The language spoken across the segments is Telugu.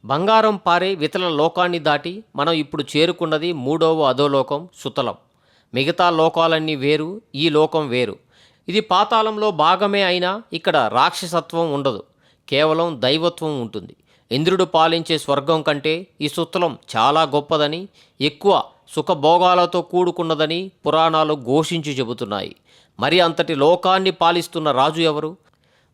బంగారం పారే వితల లోకాన్ని దాటి మనం ఇప్పుడు చేరుకున్నది మూడవ అధోలోకం సుతలం. మిగతా లోకాలన్నీ వేరు, ఈ లోకం వేరు. ఇది పాతాళంలో భాగమే అయినా ఇక్కడ రాక్షసత్వం ఉండదు, కేవలం దైవత్వం ఉంటుంది. ఇంద్రుడు పాలించే స్వర్గం కంటే ఈ సుతలం చాలా గొప్పదని, ఎక్కువ సుఖభోగాలతో కూడుకున్నదని పురాణాలు ఘోషించి చెబుతున్నాయి. మరి అంతటి లోకాన్ని పాలిస్తున్న రాజు ఎవరు?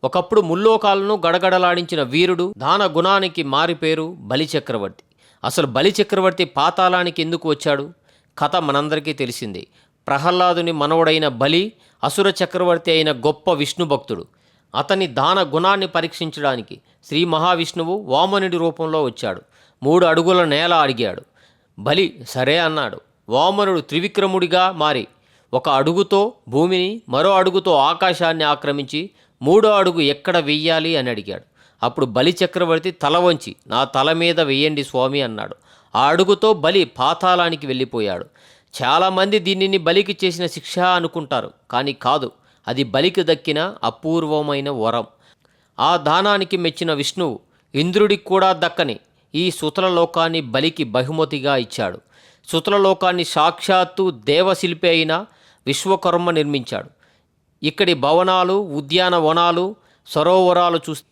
ఒకప్పుడు ముల్లోకాలను గడగడలాడించిన వీరుడు, దాన గుణానికి మారిపేరు బలిచక్రవర్తి. అసలు బలిచక్రవర్తి పాతాళానికి ఎందుకు వచ్చాడు? కథ మనందరికీ తెలిసిందే. ప్రహ్లాదుని మనవడైన బలి అసుర చక్రవర్తి అయిన గొప్ప విష్ణు భక్తుడు. అతని దాన గుణాన్ని పరీక్షించడానికి శ్రీ మహావిష్ణువు వామనుడి రూపంలో వచ్చాడు. 3 అడుగుల నేల అడిగాడు. బలి సరే అన్నాడు. వామనుడు త్రివిక్రముడిగా మారి 1 అడుగుతో భూమిని, మరో అడుగుతో ఆకాశాన్ని ఆక్రమించి 3వ అడుగు ఎక్కడ వెయ్యాలి అని అడిగాడు. అప్పుడు బలి చక్రవర్తి తల వంచి నా తల మీద వెయ్యండి స్వామి అన్నాడు. ఆ అడుగుతో బలి పాతాళానికి వెళ్ళిపోయాడు. చాలామంది దీనిని బలికి చేసిన శిక్ష అనుకుంటారు, కానీ కాదు. అది బలికి దక్కిన అపూర్వమైన వరం. ఆ దానానికి మెచ్చిన విష్ణువు ఇంద్రుడికి కూడా దక్కని ఈ సుతల లోకాన్ని బలికి బహుమతిగా ఇచ్చాడు. సుతల లోకాన్ని సాక్షాత్తు దేవశిల్పి అయిన విశ్వకర్మ నిర్మించాడు. ఇక్కడి భవనాలు, ఉద్యానవనాలు, సరోవరాలు చూస్తే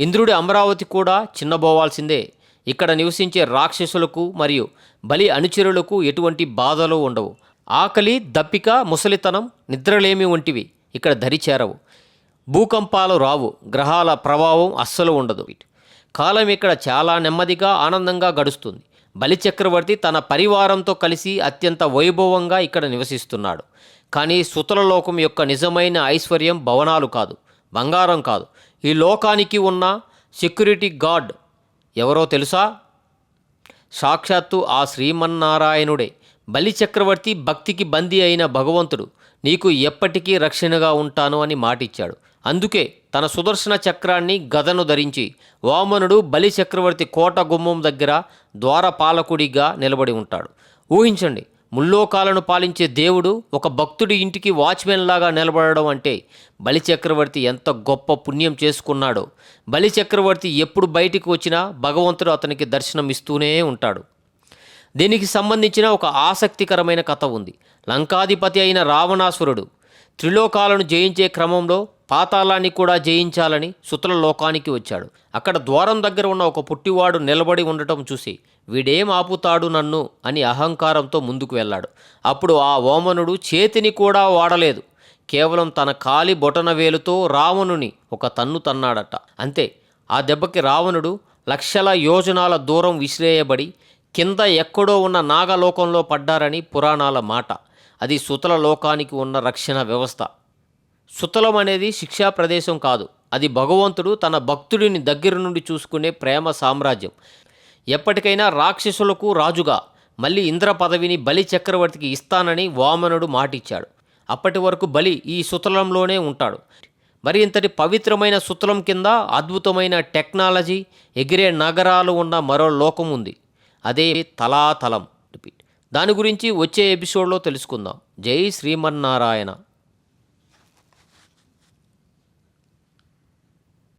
ఇంద్రుడి అమరావతి కూడా చిన్నబోవాల్సిందే. ఇక్కడ నివసించే రాక్షసులకు మరియు బలి అనుచరులకు ఎటువంటి బాధలు ఉండవు. ఆకలి, దప్పిక, ముసలితనం, నిద్రలేమి వంటివి ఇక్కడ దరిచేరవు. భూకంపాలు రావు, గ్రహాల ప్రభావం అస్సలు ఉండదు. కాలం ఇక్కడ చాలా నెమ్మదిగా, ఆనందంగా గడుస్తుంది. బలిచక్రవర్తి తన పరివారంతో కలిసి అత్యంత వైభవంగా ఇక్కడ నివసిస్తున్నాడు. కానీ సుతల లోకం యొక్క నిజమైన ఐశ్వర్యం భవనాలు కాదు, బంగారం కాదు. ఈ లోకానికి ఉన్న సెక్యూరిటీ గార్డ్ ఎవరో తెలుసా? సాక్షాత్తు ఆ శ్రీమన్నారాయణుడే. బలిచక్రవర్తి భక్తికి బందీ అయిన భగవంతుడు నీకు ఎప్పటికీ రక్షణగా ఉంటాను అని మాటిచ్చాడు. అందుకే తన సుదర్శన చక్రాన్ని, గదను ధరించి వామనుడు బలిచక్రవర్తి కోట గుమ్మం దగ్గర ద్వారపాలకుడిగా నిలబడి ఉంటాడు. ఊహించండి, ముల్లోకాలను పాలించే దేవుడు ఒక భక్తుడి ఇంటికి వాచ్మెన్ లాగా నిలబడడం అంటే బలిచక్రవర్తి ఎంత గొప్ప పుణ్యం చేసుకున్నాడో. బలిచక్రవర్తి ఎప్పుడు బయటికి వచ్చినా భగవంతుడు అతనికి దర్శనం ఇస్తూనే ఉంటాడు. దీనికి సంబంధించిన ఒక ఆసక్తికరమైన కథ ఉంది. లంకాధిపతి అయిన రావణాసురుడు త్రిలోకాలను జయించే క్రమంలో పాతాళాన్ని కూడా జయించాలని సుతల లోకానికి వచ్చాడు. అక్కడ ద్వారం దగ్గర ఉన్న ఒక పుట్టివాడు నిలబడి ఉండటం చూసి వీడేం ఆపుతాడు నన్ను అని అహంకారంతో ముందుకు వెళ్ళాడు. అప్పుడు ఆ వామనుడు చేతిని కూడా వాడలేదు, కేవలం తన కాలి బొటన వేలుతో రావణుని ఒక తన్ను తన్నాడట. అంతే, ఆ దెబ్బకి రావణుడు లక్షల యోజనాల దూరం విసిరేయబడి కింద ఎక్కడో ఉన్న నాగలోకంలో పడ్డారని పురాణాల మాట. అది సుతల లోకానికి ఉన్న రక్షణ వ్యవస్థ. సుతలం అనేది శిక్షా ప్రదేశం కాదు, అది భగవంతుడు తన భక్తుడిని దగ్గర నుండి చూసుకునే ప్రేమ సామ్రాజ్యం. ఎప్పటికైనా రాక్షసులకు రాజుగా మళ్ళీ ఇంద్ర పదవిని బలి చక్రవర్తికి ఇస్తానని వామనుడు మాటిచ్చాడు. అప్పటి వరకు బలి ఈ సుతలంలోనే ఉంటాడు. మరి ఇంతటి పవిత్రమైన సుతలం కింద అద్భుతమైన టెక్నాలజీ, ఎగిరే నగరాలు ఉన్న మరో లోకం ఉంది. అదే తలాతలం. దాని గురించి వచ్చే ఎపిసోడ్లో తెలుసుకుందాం. జై శ్రీమన్నారాయణ.